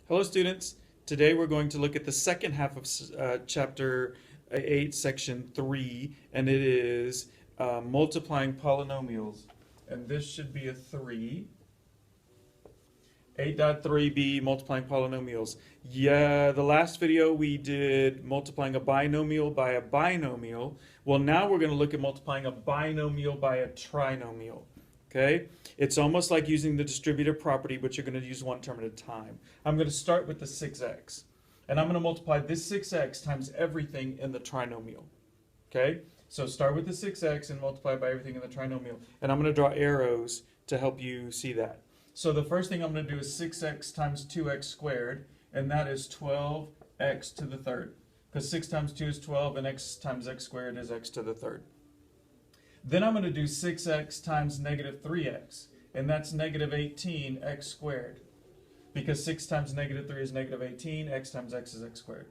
Hello students, today we're going to look at the second half of chapter 8 section 3 and it is multiplying polynomials, and this should be a 3. 8.3b multiplying polynomials. Yeah, the last video we did multiplying a binomial by a binomial. Well, now we're going to look at multiplying a binomial by a trinomial. Okay, it's almost like using the distributive property, but you're going to use one term at a time. I'm going to start with the 6x, and I'm going to multiply this 6x times everything in the trinomial. Okay, so start with the 6x and multiply by everything in the trinomial, and I'm going to draw arrows to help you see that. So the first thing I'm going to do is 6x times 2x squared, and that is 12x to the third, because 6 times 2 is 12, and x times x squared is x to the third. Then I'm going to do 6x times negative 3x, and that's negative 18x squared, because 6 times negative 3 is negative 18, x times x is x squared.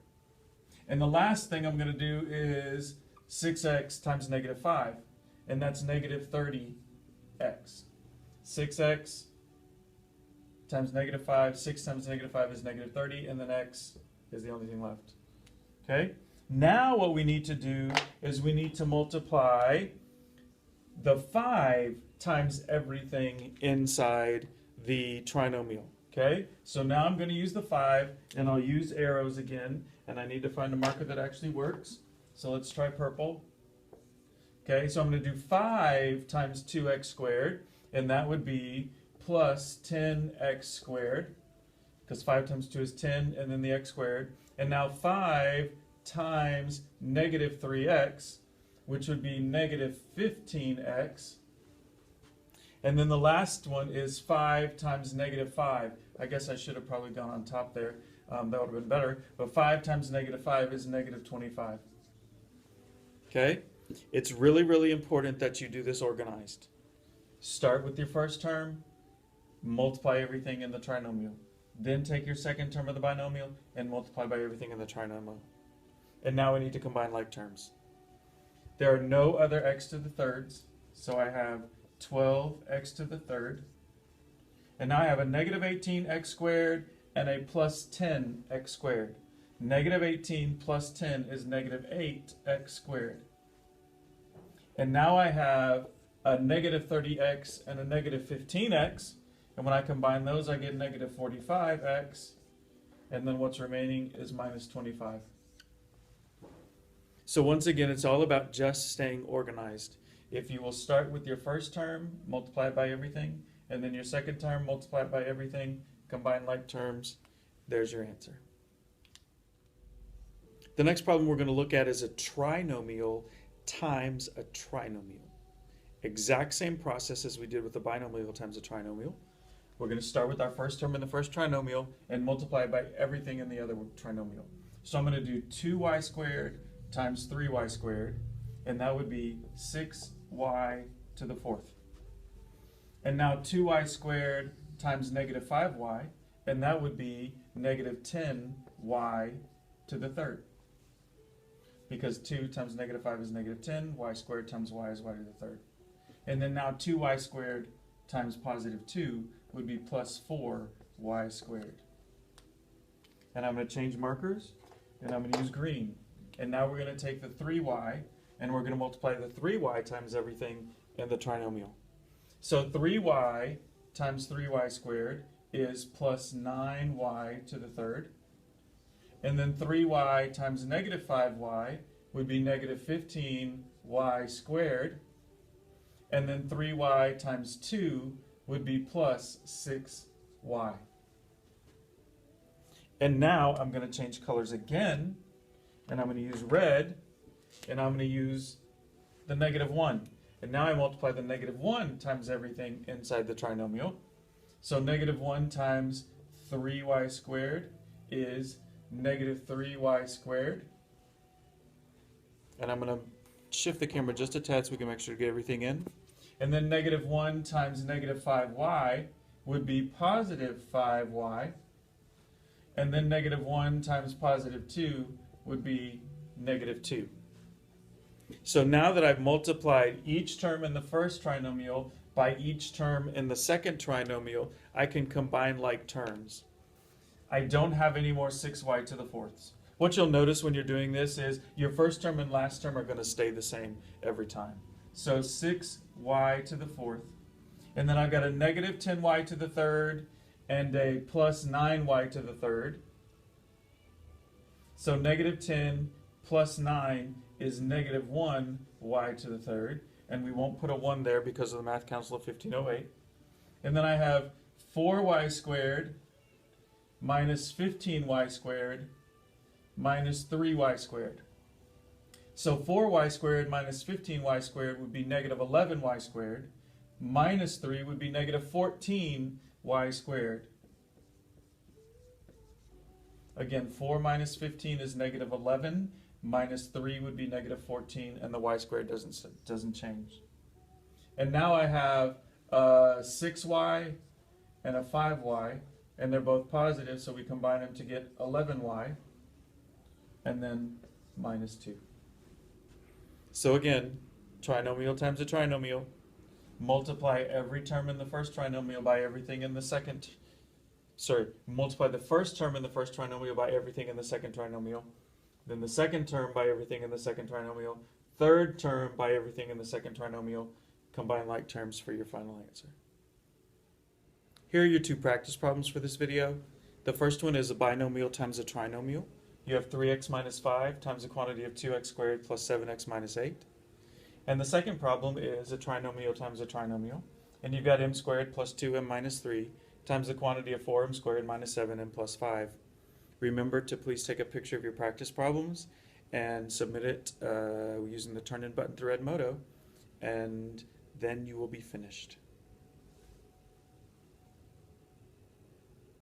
And the last thing I'm going to do is 6x times negative 5, and that's negative 30x. 6x times negative 5, 6 times negative 5 is negative 30, and then x is the only thing left. Okay? Now what we need to do is we need to multiply the 5 times everything inside the trinomial. Okay? So now I'm going to use the 5, and I'll use arrows again, and I need to find a marker that actually works. So let's try purple. Okay, so I'm going to do 5 times 2x squared, and that would be plus 10x squared, because 5 times 2 is 10, and then the x squared. And now 5 times negative 3x, which would be negative 15x. And then the last one is 5 times negative 5. I guess I should have probably gone on top there. That would have been better. But 5 times negative 5 is negative 25. Okay? It's really, really important that you do this organized. Start with your first term, multiply everything in the trinomial. Then take your second term of the binomial and multiply by everything in the trinomial. And now we need to combine like terms. There are no other x to the thirds, so I have 12x to the third. And now I have a negative 18x squared and a plus 10x squared. Negative 18 plus 10 is negative 8x squared. And now I have a negative 30x and a negative 15x. And when I combine those, I get negative 45x. And then what's remaining is minus 25. So once again, it's all about just staying organized. If you will start with your first term, multiply it by everything, and then your second term, multiply it by everything, combine like terms, there's your answer. The next problem we're going to look at is a trinomial times a trinomial. Exact same process as we did with the binomial times a trinomial. We're going to start with our first term in the first trinomial and multiply it by everything in the other trinomial. So I'm going to do 2y squared times 3y squared, and that would be 6y to the fourth. And now 2y squared times negative 5y, and that would be negative 10y to the third. Because 2 times negative 5 is negative 10, y squared times y is y to the third. And then now 2y squared times positive 2 would be plus 4y squared. And I'm going to change markers, and I'm going to use green. And now we're going to take the 3y, and we're going to multiply the 3y times everything in the trinomial. So 3y times 3y squared is plus 9y to the third. And then 3y times negative 5y would be negative 15y squared. And then 3y times 2 would be plus 6y. And now I'm going to change colors again, and I'm going to use red, and I'm going to use the negative 1. And now I multiply the negative 1 times everything inside the trinomial. So negative 1 times 3y squared is negative 3y squared. And I'm going to shift the camera just a tad so we can make sure to get everything in. And then negative 1 times negative 5y would be positive 5y. And then negative 1 times positive 2 would be negative 2. So now that I've multiplied each term in the first trinomial by each term in the second trinomial, I can combine like terms. I don't have any more 6y to the fourths. What you'll notice when you're doing this is your first term and last term are going to stay the same every time. So 6y to the fourth. And then I've got a negative 10y to the third and a plus 9y to the third. So negative 10 plus 9 is negative 1y to the third. And we won't put a 1 there because of the Math Council of 1508. And then I have 4y squared minus 15y squared minus 3y squared. So 4y squared minus 15y squared would be negative 11y squared. Minus 3 would be negative 14y squared. Again, 4 minus 15 is negative 11. Minus 3 would be negative 14, and the y squared doesn't change. And now I have a 6y and a 5y, and they're both positive, so we combine them to get 11y, and then minus 2. So again, trinomial times a trinomial. Multiply every term in the first trinomial by everything in the second. Multiply the first term in the first trinomial by everything in the second trinomial. Then the second term by everything in the second trinomial. Third term by everything in the second trinomial. Combine like terms for your final answer. Here are your two practice problems for this video. The first one is a binomial times a trinomial. You have 3x minus 5 times the quantity of 2x squared plus 7x minus 8. And the second problem is a trinomial times a trinomial. And you've got m squared plus 2m minus 3 times the quantity of 4m squared minus 7m plus 5. Remember to please take a picture of your practice problems and submit it using the turn-in button through Edmodo, and then you will be finished.